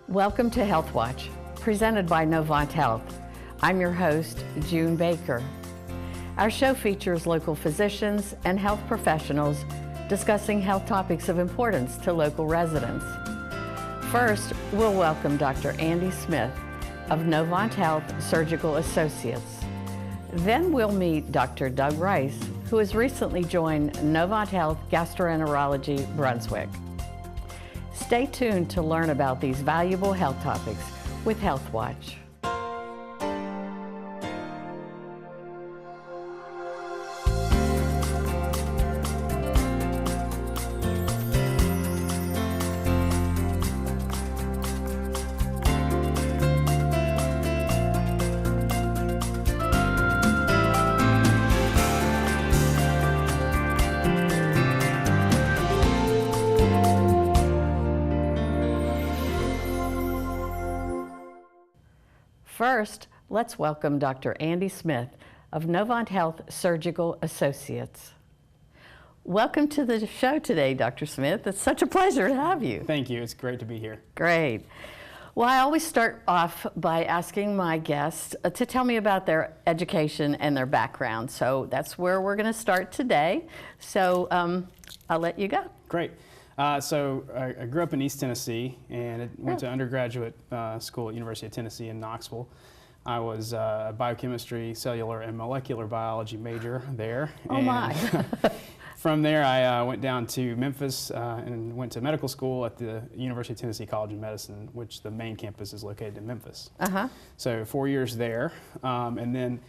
Welcome to HealthWatch, presented by Novant Health. I'm your host, June Baker. Our show features local physicians and health professionals discussing health topics of importance to local residents. First, we'll welcome Dr. Andy Smith of Novant Health Surgical Associates. Then we'll meet Dr. Doug Rice, who has recently joined Novant Health Gastroenterology, Brunswick. Stay tuned to learn about these valuable health topics with HealthWatch. First, let's welcome Dr. Andy Smith of Novant Health Surgical Associates. Welcome to the show today, Dr. Smith. It's such a pleasure to have you. Thank you. It's great to be here. Great. Well, I always start off by asking my guests to tell me about their education and their background. So that's where we're going to start today. So I'll let you go. Great. So I grew up in East Tennessee and went to undergraduate school at University of Tennessee in Knoxville. I was a biochemistry, cellular, and molecular biology major there. Oh my. From there I went down to Memphis and went to medical school at the University of Tennessee College of Medicine, which the main campus is located in Memphis. So 4 years there. And then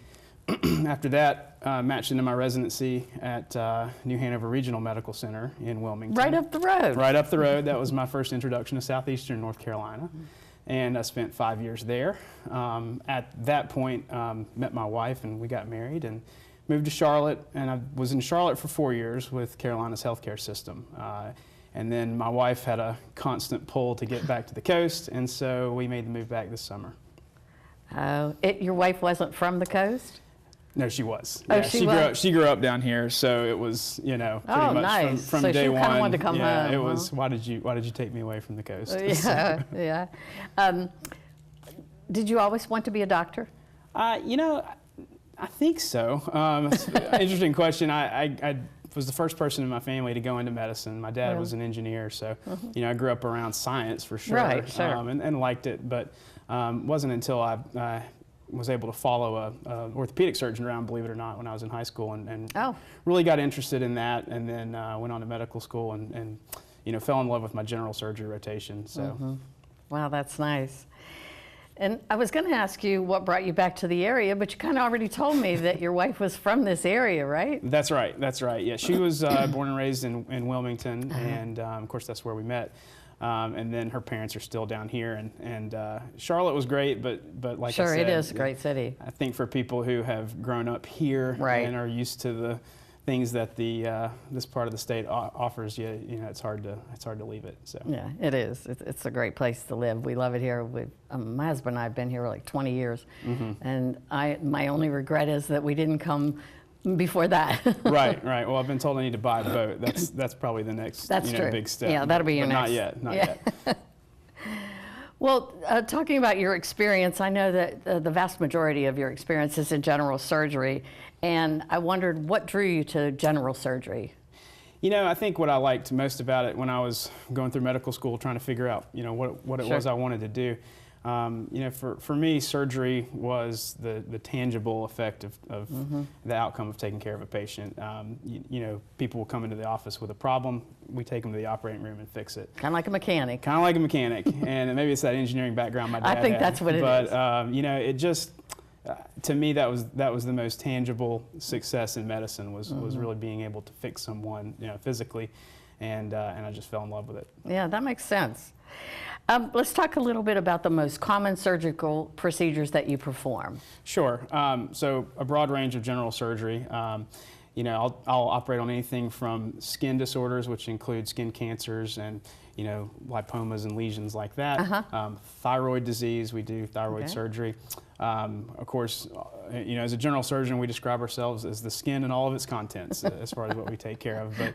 after that, matched into my residency at New Hanover Regional Medical Center in Wilmington. Right up the road. Right up the road. That was my first introduction to southeastern North Carolina. And I spent 5 years there. At that point, met my wife and we got married and moved to Charlotte. And I was in Charlotte for 4 years with Carolina's healthcare system. And then my wife had a constant pull to get back to the coast, and so we made the move back this summer. Your wife wasn't from the coast? No, she was. Oh, yeah, she grew up down here, so it was, you know, pretty much nice. from so day one. So she kind of wanted to come home. It was. Why did you take me away from the coast? Yeah, yeah. Did you always want to be a doctor? You know, I think so. It's an interesting question. I was the first person in my family to go into medicine. My dad was an engineer, so you know, I grew up around science for sure, right, sure. And liked it. But wasn't until I was able to follow a orthopedic surgeon around, believe it or not, when I was in high school, and really got interested in that, and then went on to medical school and you know, fell in love with my general surgery rotation. So, wow, that's nice. And I was going to ask you what brought you back to the area, but you kind of already told me that your wife was from this area, right? That's right. That's right. Yeah, she was born and raised in Wilmington, and of course that's where we met. And then her parents are still down here, and Charlotte was great, but like I said, it is a great city. I think for people who have grown up here and are used to the things that this part of the state offers you, you know, it's hard to leave it. So yeah, it is. It's a great place to live. We love it here. My husband and I have been here like 20 years, and my only regret is that we didn't come before that. Right. Well, I've been told I need to buy a boat. That's probably the next big step. Yeah, that'll be your next. Not yet. Well, talking about your experience, I know that the vast majority of your experience is in general surgery, and I wondered what drew you to general surgery? You know, I think what I liked most about it when I was going through medical school, trying to figure out, you know, what it was I wanted to do. You know, for me, surgery was the tangible effect of the outcome of taking care of a patient. You know, people will come into the office with a problem. We take them to the operating room and fix it. Kind of like a mechanic. Kind of like a mechanic. And maybe it's that engineering background my dad had. I think that's what it is. But, you know, it just, to me, that was the most tangible success in medicine was really being able to fix someone, you know, physically. And I just fell in love with it. Yeah, that makes sense. Let's talk a little bit about the most common surgical procedures that you perform. Sure. So a broad range of general surgery. You know, I'll operate on anything from skin disorders, which include skin cancers and, you know, lipomas and lesions like that. Thyroid disease, we do thyroid surgery. Of course, you know, as a general surgeon, we describe ourselves as the skin and all of its contents as far as what we take care of. But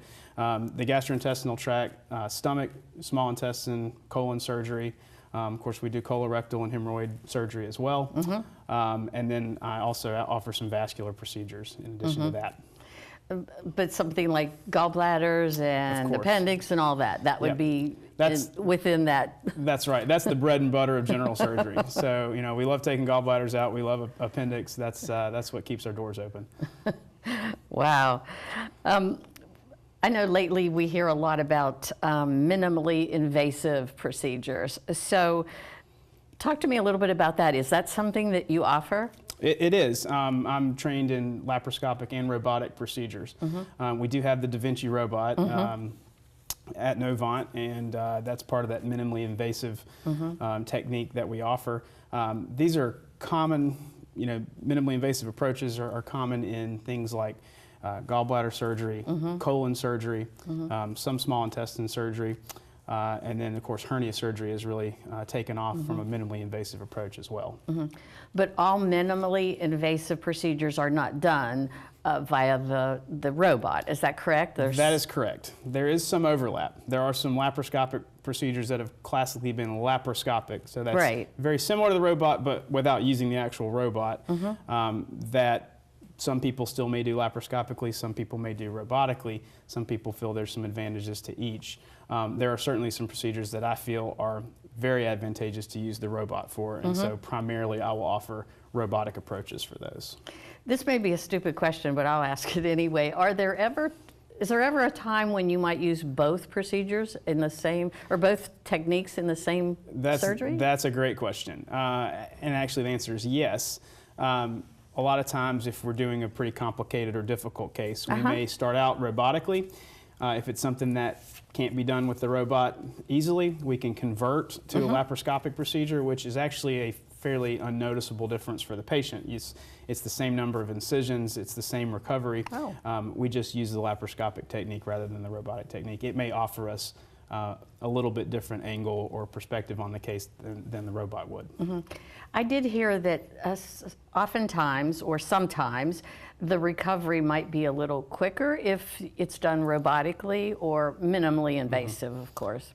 the gastrointestinal tract, stomach, small intestine, colon surgery, Of course, we do colorectal and hemorrhoid surgery as well. And then I also offer some vascular procedures in addition to that. But something like gallbladders and appendix and all that, that would be within that. That's right. That's the bread and butter of general surgery. So, you know, we love taking gallbladders out. We love appendix. That's what keeps our doors open. Wow. I know lately we hear a lot about minimally invasive procedures. So talk to me a little bit about that. Is that something that you offer? It is. I'm trained in laparoscopic and robotic procedures. We do have the Da Vinci robot at Novant, and that's part of that minimally invasive technique that we offer. These are common, you know, minimally invasive approaches are common in things like gallbladder surgery, colon surgery, some small intestine surgery, and then of course hernia surgery is really taken off from a minimally invasive approach as well. But all minimally invasive procedures are not done via the robot, is that correct? That is correct. There is some overlap. There are some laparoscopic procedures that have classically been laparoscopic, so that's very similar to the robot but without using the actual robot, that some people still may do laparoscopically, some people may do robotically, some people feel there's some advantages to each. There are certainly some procedures that I feel are very advantageous to use the robot for, and so primarily I will offer robotic approaches for those. This may be a stupid question, but I'll ask it anyway. Is there ever a time when you might use both procedures in the same, or both techniques in the same surgery? That's a great question, and actually the answer is yes. A lot of times if we're doing a pretty complicated or difficult case, we may start out robotically. If it's something that can't be done with the robot easily, we can convert to a laparoscopic procedure, which is actually a fairly unnoticeable difference for the patient. It's the same number of incisions, it's the same recovery. We just use the laparoscopic technique rather than the robotic technique. It may offer us a little bit different angle or perspective on the case than the robot would. I did hear that oftentimes or sometimes the recovery might be a little quicker if it's done robotically or minimally invasive, of course.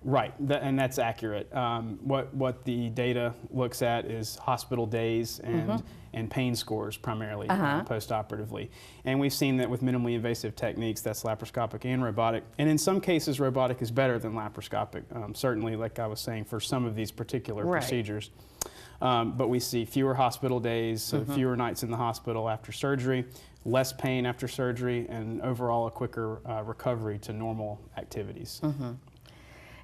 Right, and that's accurate. What the data looks at is hospital days and pain scores primarily post-operatively. And we've seen that with minimally invasive techniques, that's laparoscopic and robotic. And in some cases, robotic is better than laparoscopic, certainly, like I was saying, for some of these particular procedures. But we see fewer hospital days, so fewer nights in the hospital after surgery, less pain after surgery, and overall a quicker recovery to normal activities.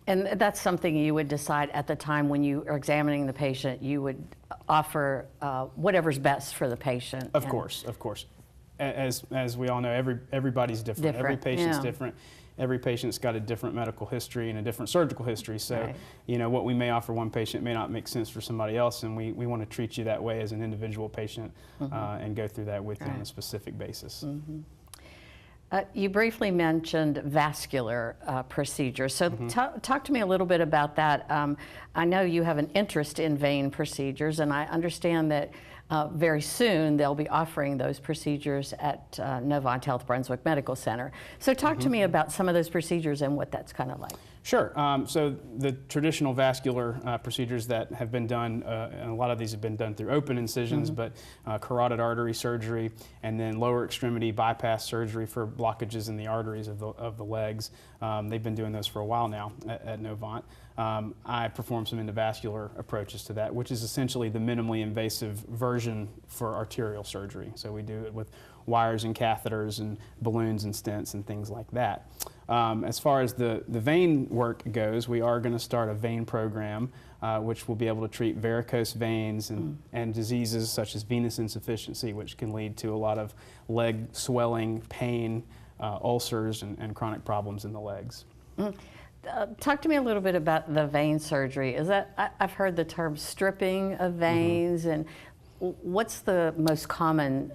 And that's something you would decide at the time when you are examining the patient. You would offer whatever's best for the patient. Of course, of course. As we all know, everybody's different. Every patient's different. Every patient's got a different medical history and a different surgical history. So, you know, what we may offer one patient may not make sense for somebody else, and we want to treat you that way as an individual patient and go through that with you on a specific basis. You briefly mentioned vascular procedures. So talk to me a little bit about that. I know you have an interest in vein procedures, and I understand that very soon they'll be offering those procedures at Novant Health Brunswick Medical Center. So talk to me about some of those procedures and what that's kind of like. Sure. So the traditional vascular procedures that have been done, and a lot of these have been done through open incisions, but carotid artery surgery and then lower extremity bypass surgery for blockages in the arteries of the legs. They've been doing those for a while now at Novant. I perform some endovascular approaches to that, which is essentially the minimally invasive version for arterial surgery. So we do it with wires and catheters and balloons and stents and things like that. As far as the vein work goes, we are going to start a vein program which will be able to treat varicose veins and diseases such as venous insufficiency, which can lead to a lot of leg swelling, pain, ulcers, and chronic problems in the legs. Talk to me a little bit about the vein surgery. Is that, I've heard the term stripping of veins, and what's the most common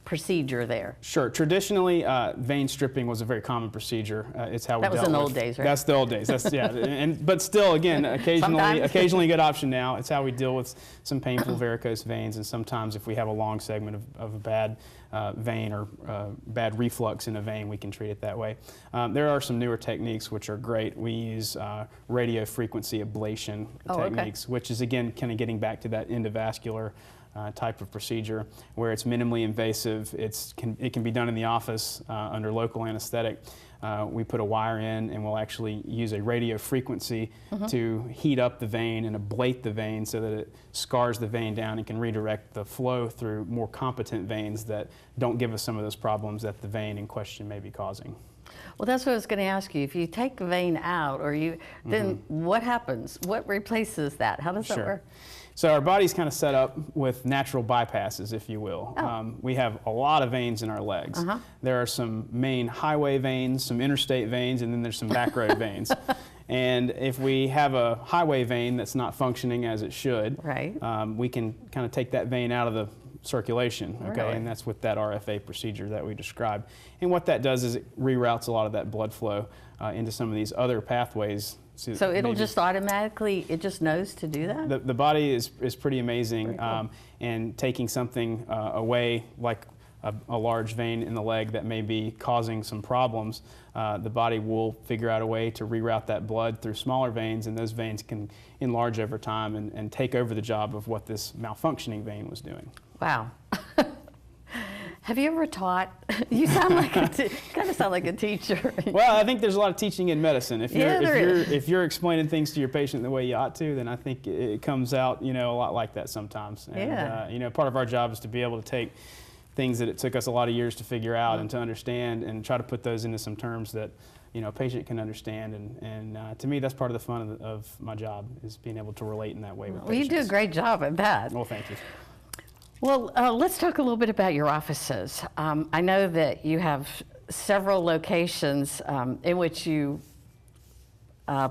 procedure there? Sure. Traditionally, vein stripping was a very common procedure. It's how we dealt with. That was in the old days, right? That's the old days. That's yeah. But still, again, occasionally a good option now. It's how we deal with some painful varicose veins, and sometimes if we have a long segment of a bad vein or bad reflux in a vein, we can treat it that way. There are some newer techniques which are great. We use radio frequency ablation techniques, which is again kind of getting back to that endovascular type of procedure where it's minimally invasive. It can be done in the office under local anesthetic. We put a wire in and we'll actually use a radio frequency to heat up the vein and ablate the vein so that it scars the vein down and can redirect the flow through more competent veins that don't give us some of those problems that the vein in question may be causing. Well, that's what I was going to ask you. If you take a vein out, then what happens? What replaces that? How does that work? So our body's kind of set up with natural bypasses, if you will. We have a lot of veins in our legs. There are some main highway veins, some interstate veins, and then there's some back road veins. And if we have a highway vein that's not functioning as it should, we can kind of take that vein out of the circulation, and that's with that RFA procedure that we described. And what that does is it reroutes a lot of that blood flow into some of these other pathways. So it'll just automatically, it just knows to do that? The body is pretty amazing, cool. And taking something away, like a large vein in the leg that may be causing some problems, the body will figure out a way to reroute that blood through smaller veins, and those veins can enlarge over time and take over the job of what this malfunctioning vein was doing. Wow. Have you ever taught? You sound like kind of sound like a teacher. Well, I think there's a lot of teaching in medicine. If you're explaining things to your patient the way you ought to, then I think it comes out, a lot like that sometimes. And, part of our job is to be able to take things that it took us a lot of years to figure out and to understand, and try to put those into some terms that a patient can understand. And to me, that's part of the fun of my job, is being able to relate in that way with patients. Well, you do a great job at that. Well, thank you. Well, let's talk a little bit about your offices. I know that you have several locations in which you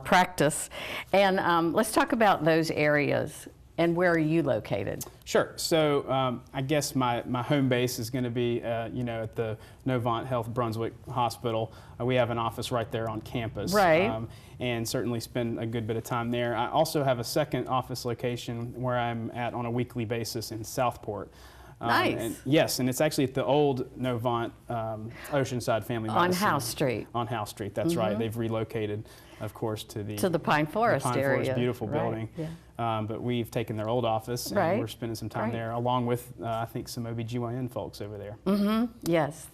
practice, and let's talk about those areas. And where are you located? Sure. So I guess my home base is going to be, at the Novant Health Brunswick Hospital. We have an office right there on campus. Right. And certainly spend a good bit of time there. I also have a second office location where I'm at on a weekly basis in Southport. Nice. Yes, and it's actually at the old Novant Oceanside Family Medicine. On House Street. On House Street, that's right. They've relocated, of course, to the Pine Forest area. Pine Forest, beautiful building. Yeah. But we've taken their old office, and we're spending some time there, along with, I think, some OBGYN folks over there. Yes,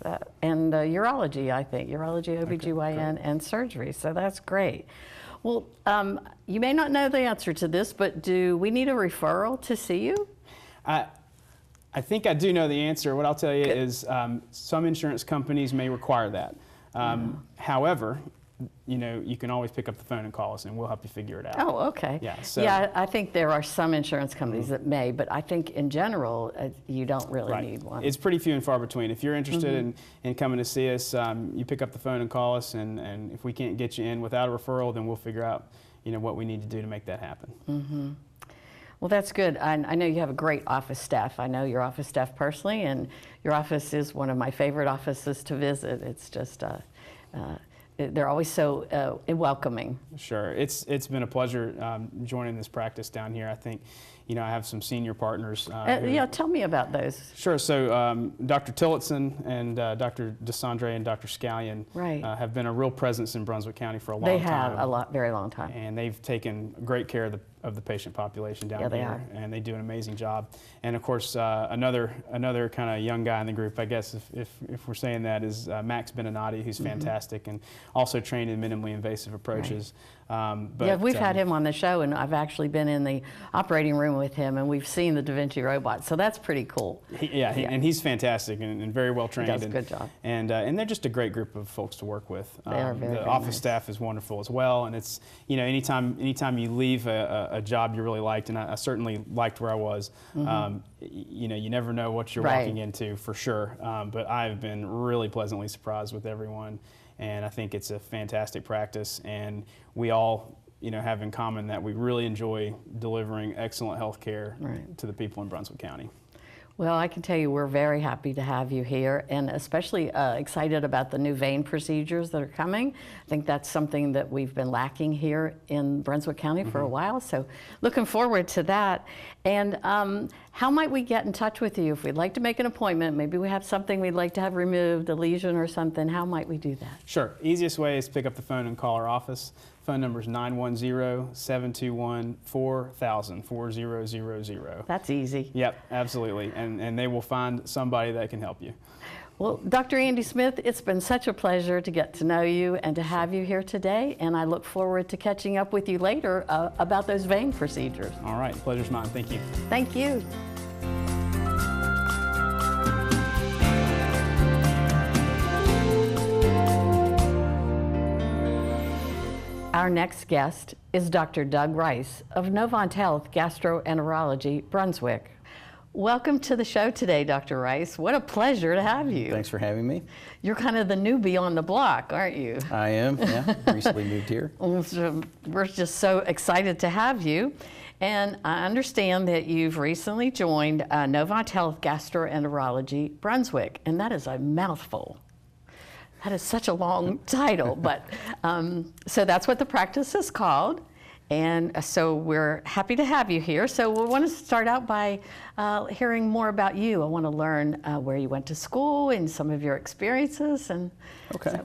and urology, I think. Urology, OBGYN, and surgery, so that's great. Well, you may not know the answer to this, but do we need a referral to see you? I think I do know the answer. What I'll tell you is some insurance companies may require that. However, you can always pick up the phone and call us, and we'll help you figure it out. Oh, okay. Yeah, I think there are some insurance companies that may, but I think in general, you don't really need one. It's pretty few and far between. If you're interested in coming to see us, you pick up the phone and call us, and if we can't get you in without a referral, then we'll figure out, what we need to do to make that happen. Well, that's good. I know you have a great office staff. I know your office staff personally, and your office is one of my favorite offices to visit. It's just, they're always so welcoming. Sure. It's been a pleasure joining this practice down here. I think, I have some senior partners. Tell me about those. Sure. So Dr. Tillotson and Dr. DeSandre and Dr. Scallion have been a real presence in Brunswick County for a long time. They have very long time. And they've taken great care of the patient population down here, and they do an amazing job. And of course, another kind of young guy in the group, I guess, if we're saying that, is Max Beninati, who's fantastic and also trained in minimally invasive approaches. We've had him on the show, and I've actually been in the operating room with him, and we've seen the Da Vinci robot, so that's pretty cool. And he's fantastic and very well trained. He does a good job. And they're just a great group of folks to work with. They are very The office nice. staff is wonderful as well, and it's, anytime you leave a job you really liked, and I certainly liked where I was, you never know what you're walking into for sure. But I've been really pleasantly surprised with everyone, and I think it's a fantastic practice, and we all have in common that we really enjoy delivering excellent health care to the people in Brunswick County. Well, I can tell you we're very happy to have you here, and especially excited about the new vein procedures that are coming. I think that's something that we've been lacking here in Brunswick County for a while, so looking forward to that. And how might we get in touch with you if we'd like to make an appointment? Maybe we have something we'd like to have removed, a lesion or something. How might we do that? Sure. Easiest way is pick up the phone and call our office. Phone number is 910-721-4000, 4000. That's easy. Yep, absolutely. And they will find somebody that can help you. Well, Dr. Andy Smith, it's been such a pleasure to get to know you and to have you here today, and I look forward to catching up with you later about those vein procedures. All right, pleasure's mine. Thank you. Thank you. Our next guest is Dr. Doug Rice of Novant Health Gastroenterology, Brunswick. Welcome to the show today, Dr. Rice. What a pleasure to have you. Thanks for having me. You're kind of the newbie on the block, aren't you? I am, yeah. Recently moved here. We're just so excited to have you. And I understand that you've recently joined Novant Health Gastroenterology, Brunswick, and that is a mouthful. That is such a long title, but so that's what the practice is called. And so we're happy to have you here. So we want to start out by hearing more about you. I want to learn where you went to school and some of your experiences. And okay.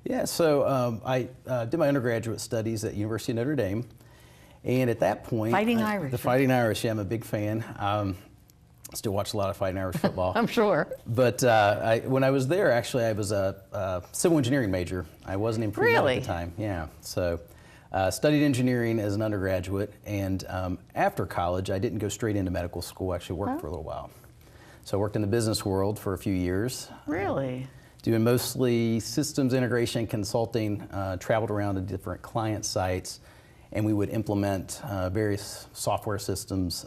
Yeah, so I did my undergraduate studies at University of Notre Dame. And at that point, Fighting Irish. The Fighting Irish, yeah, I'm a big fan. Still watch a lot of Fighting Irish football. I'm sure. But when I was there, actually, I was a civil engineering major. I wasn't in pre-med at the time. Yeah. So studied engineering as an undergraduate, and after college, I didn't go straight into medical school. I actually worked for a little while. So I worked in the business world for a few years. Really? Doing mostly systems integration consulting, traveled around to different client sites, and we would implement various software systems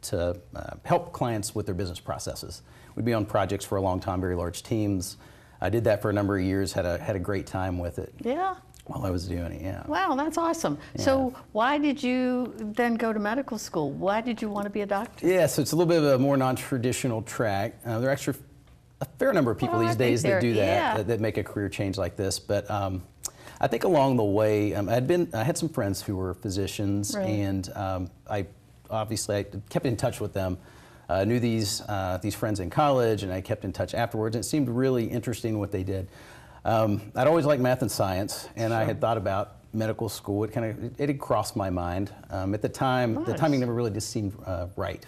to help clients with their business processes. We'd be on projects for a long time, very large teams. I did that for a number of years, had a great time with it. Yeah. While I was doing it, yeah. Wow, that's awesome. Yeah. So why did you then go to medical school? Why did you want to be a doctor? Yeah, so it's a little bit of a more non-traditional track. There are actually a fair number of people these days that do that, that make a career change like this. But I think along the way, I had some friends who were physicians, and I kept in touch with them. Knew these friends in college, and I kept in touch afterwards. And it seemed really interesting what they did. I'd always liked math and science, and I had thought about medical school. It had crossed my mind. At the time, the timing never really just seemed right.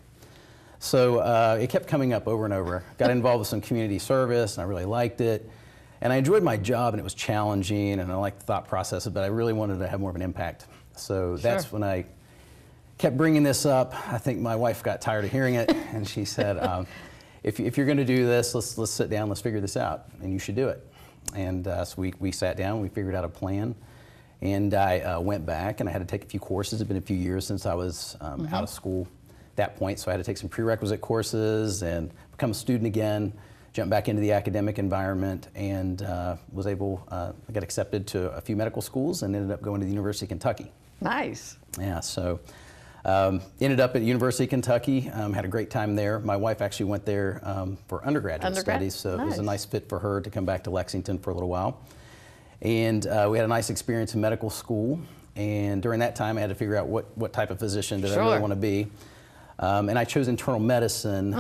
So it kept coming up over and over. Got involved with some community service, and I really liked it. And I enjoyed my job, and it was challenging, and I liked the thought process, but I really wanted to have more of an impact. So that's when I kept bringing this up. I think my wife got tired of hearing it, and she said, if you're going to do this, let's sit down, let's figure this out, and you should do it. And so we sat down, we figured out a plan, and I went back, and I had to take a few courses. It had been a few years since I was out of school at that point, so I had to take some prerequisite courses and become a student again, jump back into the academic environment, and was able, I got accepted to a few medical schools and ended up going to the University of Kentucky. Nice. Yeah, so ended up at University of Kentucky, had a great time there. My wife actually went there for undergraduate studies, so it was a nice fit for her to come back to Lexington for a little while. And we had a nice experience in medical school, and during that time I had to figure out what type of physician did I really want to be. And I chose internal medicine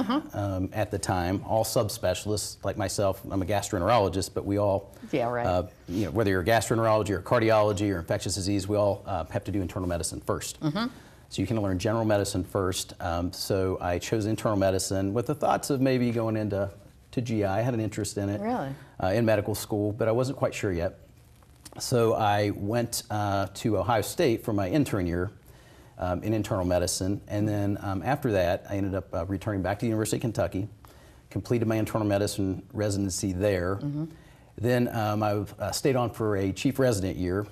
at the time. All subspecialists like myself, I'm a gastroenterologist, but we all, whether you're a gastroenterology or cardiology or infectious disease, we all have to do internal medicine first. So you can learn general medicine first. So I chose internal medicine with the thoughts of maybe going into GI. I had an interest in it in medical school, but I wasn't quite sure yet. So I went to Ohio State for my intern year in internal medicine, and then after that I ended up returning back to the University of Kentucky, completed my internal medicine residency there. Then I stayed on for a chief resident year,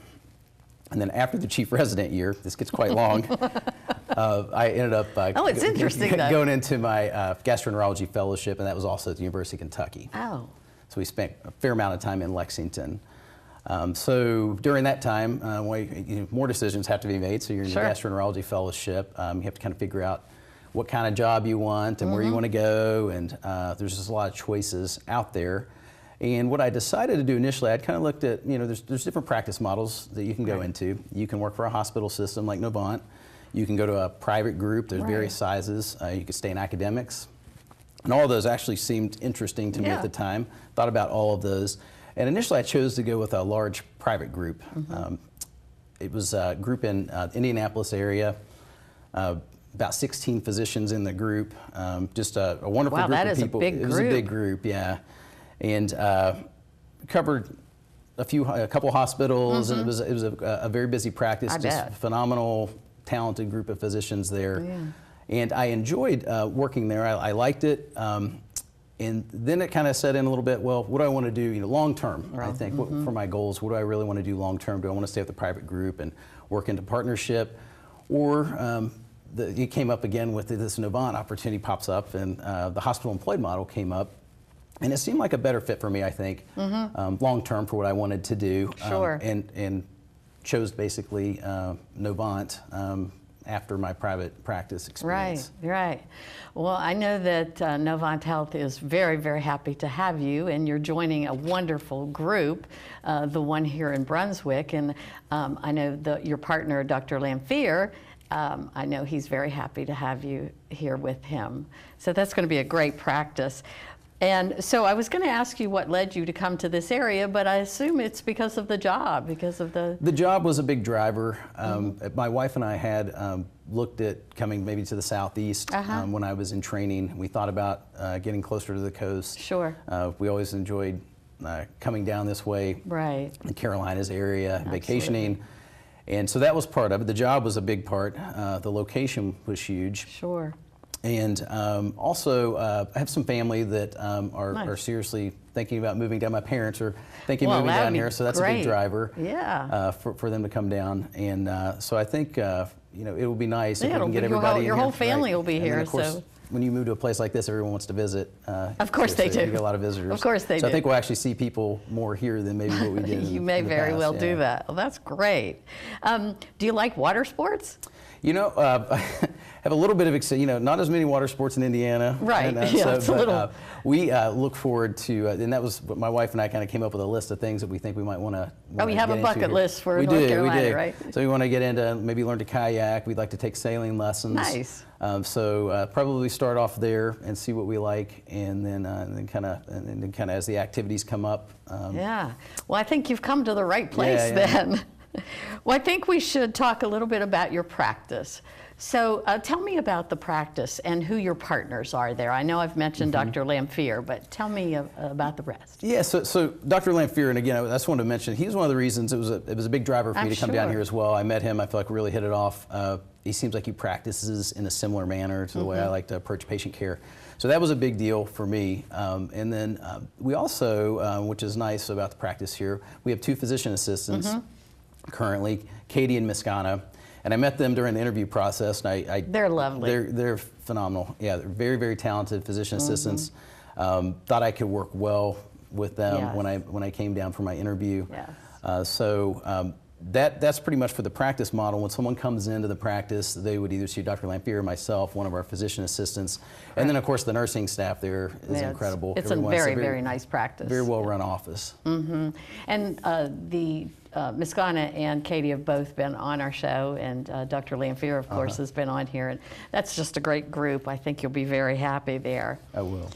and then after the chief resident year, this gets quite long, I ended up it's interesting, going into my gastroenterology fellowship, and that was also at the University of Kentucky. Oh. So we spent a fair amount of time in Lexington. So during that time, more decisions have to be made. So you're in the gastroenterology fellowship. You have to kind of figure out what kind of job you want and where you want to go, and there's just a lot of choices out there. And what I decided to do initially, I'd kind of looked at, there's different practice models that you can go into. You can work for a hospital system like Novant. You can go to a private group. There's various sizes. You can stay in academics. And all of those actually seemed interesting to me at the time. Thought about all of those. And initially I chose to go with a large private group. It was a group in Indianapolis area, about 16 physicians in the group. Just a wonderful group of people. Wow, that is a big group. It was a big group, yeah. And covered a couple hospitals, and it was a very busy practice. Just phenomenal, talented group of physicians there. Yeah. And I enjoyed working there. I liked it. And then it kind of set in a little bit, well, what do I want to do long term? I think for my goals, what do I really want to do long term? Do I want to stay with the private group and work into partnership? Or it came up again with this Novant opportunity pops up, and the hospital employed model came up. And it seemed like a better fit for me, I think, long term for what I wanted to do. Sure. And chose basically Novant after my private practice experience. Right. Well, I know that Novant Health is very, very happy to have you, and you're joining a wonderful group, the one here in Brunswick. And I know your partner, Dr. Lamphere, I know he's very happy to have you here with him. So that's going to be a great practice. And so I was going to ask you what led you to come to this area, but I assume it's because of the job, because of the... The job was a big driver. My wife and I had looked at coming maybe to the southeast when I was in training. We thought about getting closer to the coast. Sure. We always enjoyed coming down this way. Right. In Carolinas area, vacationing. And so that was part of it. The job was a big part. The location was huge. Sure. And also, I have some family that are seriously thinking about moving down. My parents are thinking of moving down here, so that's a big driver for them to come down. And so I think it will be nice if we can get everybody. Your whole family will be here. And of course, when you move to a place like this, everyone wants to visit. Of course they do. You get a lot of visitors. Of course they do. So I think we'll actually see people more here than maybe what we did. You may very well do that. Well, that's great. Do you like water sports? I have a little bit of, not as many water sports in Indiana. Right, we look forward to, and that was what my wife and I kind of came up with a list of things that we think we might want to we have a bucket list for North Carolina, right? So we want to get into, maybe learn to kayak. We'd like to take sailing lessons. Nice. So probably start off there and see what we like, and then kind of as the activities come up. Yeah. Well, I think you've come to the right place then. Well, I think we should talk a little bit about your practice. So tell me about the practice and who your partners are there. I know I've mentioned Dr. Lamphere, but tell me about the rest. Yeah, so Dr. Lamphere, and again, I just wanted to mention, he was one of the reasons it was a big driver for me to come down here as well. I met him, I feel like we really hit it off. He seems like he practices in a similar manner to the way I like to approach patient care. So that was a big deal for me. And then we also, which is nice about the practice here, we have 2 physician assistants currently, Katie and Miskana. And I met them during the interview process, and they're lovely. They're phenomenal. Yeah, they're very, very talented physician assistants. Thought I could work well with them when I came down for my interview. That's pretty much for the practice model. When someone comes into the practice, they would either see Dr. Lamphere or myself, one of our physician assistants. And then, of course, the nursing staff there is incredible. It's a very, very nice practice. Very well-run office. And Miskana and Katie have both been on our show, and Dr. Lamphere, of course, has been on here. And that's just a great group. I think you'll be very happy there. I will.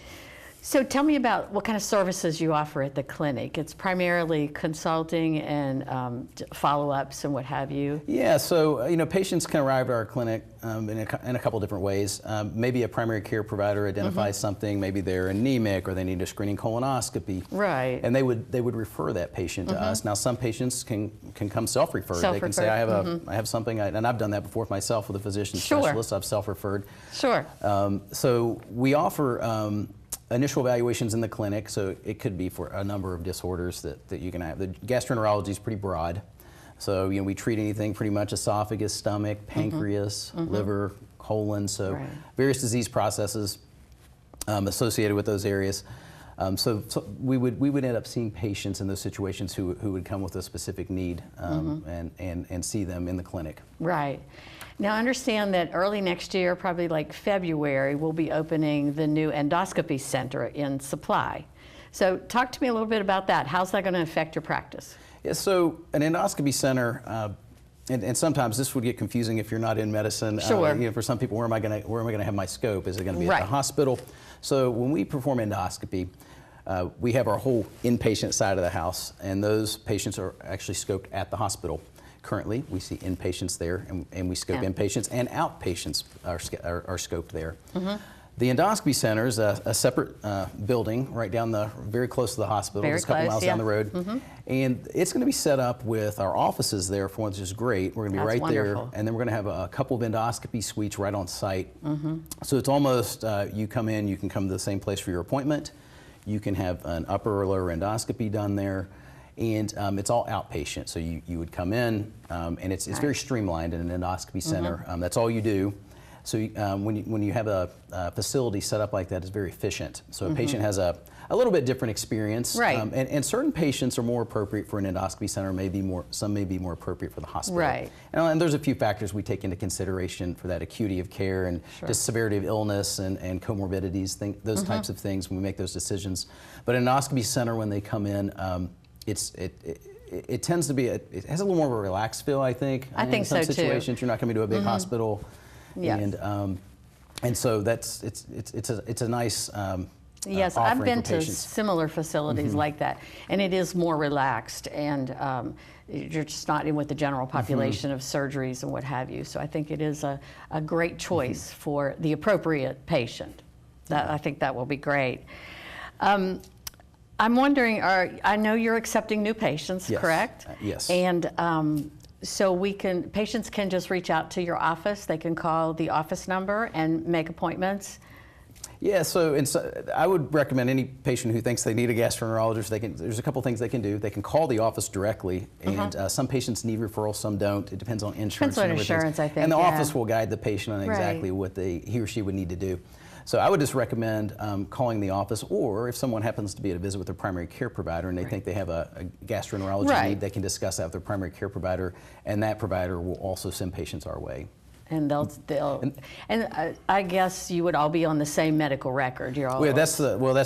So tell me about what kind of services you offer at the clinic. It's primarily consulting and follow-ups and what have you. Yeah, so patients can arrive at our clinic in a couple different ways. Maybe a primary care provider identifies something. Maybe they're anemic or they need a screening colonoscopy. Right. And they would refer that patient to us. Now some patients can come self-referred. They can say, I have something, and I've done that before myself with a physician specialist. I've self-referred. Sure. So we offer initial evaluations in the clinic, so it could be for a number of disorders that you can have. The gastroenterology is pretty broad. So we treat anything pretty much: esophagus, stomach, pancreas, liver, colon, so various disease processes associated with those areas. So we would end up seeing patients in those situations who would come with a specific need and see them in the clinic. Right. Now, I understand that early next year, probably like February, we'll be opening the new endoscopy center in Supply. So talk to me a little bit about that. How's that going to affect your practice? Yeah, so an endoscopy center, and sometimes this would get confusing if you're not in medicine. Sure. You know, for some people, where am I going to have my scope? Is it going to be Right. at the hospital? So when we perform endoscopy, we have our whole inpatient side of the house, and those patients are actually scoped at the hospital. Currently, we see inpatients there, and we scope inpatients, and outpatients are scoped there. Mm-hmm. The endoscopy center is a separate building right down very close to the hospital, Very just a couple close, miles yeah. down the road. Mm-hmm. And it's going to be set up with our offices there, for one, which is great. We're going to be That's right wonderful. there, and then we're going to have a couple of endoscopy suites right on site. Mm-hmm. So it's almost, you come in, you can come to the same place for your appointment. You can have an upper or lower endoscopy done there. And it's all outpatient, so you would come in, and it's very streamlined in an endoscopy center. Mm-hmm. That's all you do. So when you have a facility set up like that, it's very efficient. So a patient has a little bit different experience. Right. And certain patients are more appropriate for an endoscopy center, some may be more appropriate for the hospital. Right. And there's a few factors we take into consideration for that acuity of care and Sure. just severity of illness and comorbidities, those types of things when we make those decisions. But an endoscopy center, when they come in, it tends to be, it has a little more of a relaxed feel, I think. I think so, in too. some situations, you're not going to be to a big hospital. Yes. And so it's a nice Yes, I've offering been for to patients. similar facilities like that, and it is more relaxed, and you're just not in with the general population of surgeries and what have you. So I think it is a great choice for the appropriate patient. I think that will be great. I'm wondering, I know you're accepting new patients, Yes. correct? Yes. And so patients can just reach out to your office. They can call the office number and make appointments. Yeah, so I would recommend any patient who thinks they need a gastroenterologist, there's a couple things they can do. They can call the office directly, and some patients need referrals, some don't. It depends on insurance. Depends on and everything. insurance, I think, And the yeah. office will guide the patient on exactly what he or she would need to do. So I would just recommend calling the office, or if someone happens to be at a visit with their primary care provider and they think they have a gastroenterology need, they can discuss that with their primary care provider, and that provider will also send patients our way. And I guess you would all be on the same medical record. You're all. Well, that's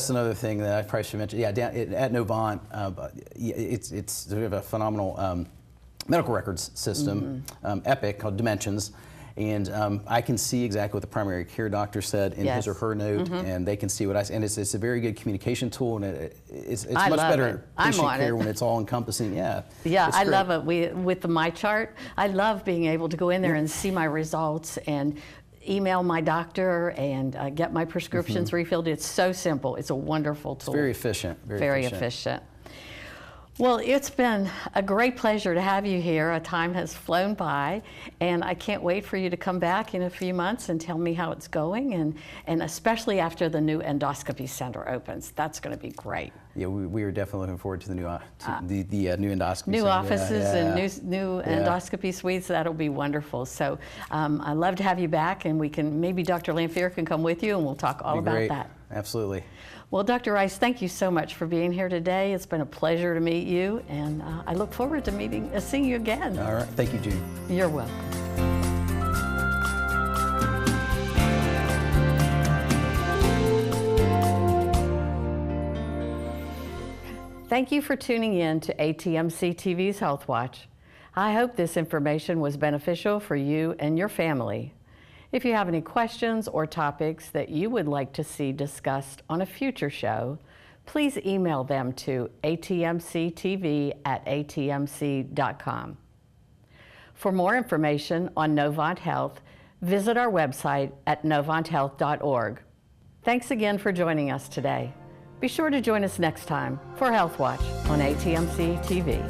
another thing that I probably should mention. Yeah, at Novant, we have a phenomenal medical records system, Epic, called Dimensions. And I can see exactly what the primary care doctor said in his or her note, and they can see what I say. And it's a very good communication tool, and it's much better patient care when it's all encompassing. Yeah. Yeah, I great. love it. With the My Chart, I love being able to go in there and see my results and email my doctor and get my prescriptions refilled. It's so simple. It's a wonderful tool. It's very efficient. Very efficient. Well, it's been a great pleasure to have you here. Time has flown by, and I can't wait for you to come back in a few months and tell me how it's going, and especially after the new endoscopy center opens. That's going to be great. Yeah, we are definitely looking forward to the new new endoscopy New center. offices and new endoscopy suites. That'll be wonderful. So I'd love to have you back, and maybe Dr. Lamphere can come with you, and we'll talk all about that. Absolutely. Well, Dr. Rice, thank you so much for being here today. It's been a pleasure to meet you, and I look forward to seeing you again. All right. Thank you, June. You're welcome. Thank you for tuning in to ATMC TV's Health Watch. I hope this information was beneficial for you and your family. If you have any questions or topics that you would like to see discussed on a future show, please email them to atmctv@atmc.com. For more information on Novant Health, visit our website at novanthealth.org. Thanks again for joining us today. Be sure to join us next time for Health Watch on ATMC TV.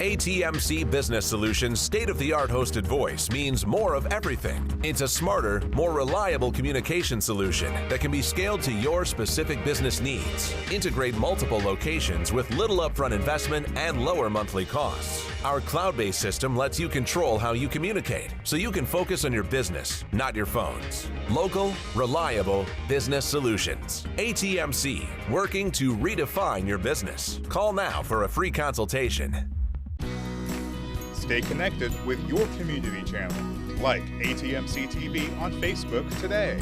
ATMC Business Solutions' state-of-the-art hosted voice means more of everything. It's a smarter, more reliable communication solution that can be scaled to your specific business needs. Integrate multiple locations with little upfront investment and lower monthly costs. Our cloud-based system lets you control how you communicate, so you can focus on your business, not your phones. Local, reliable business solutions. ATMC, working to redefine your business. Call now for a free consultation. Stay connected with your community channel. Like ATMC TV on Facebook today.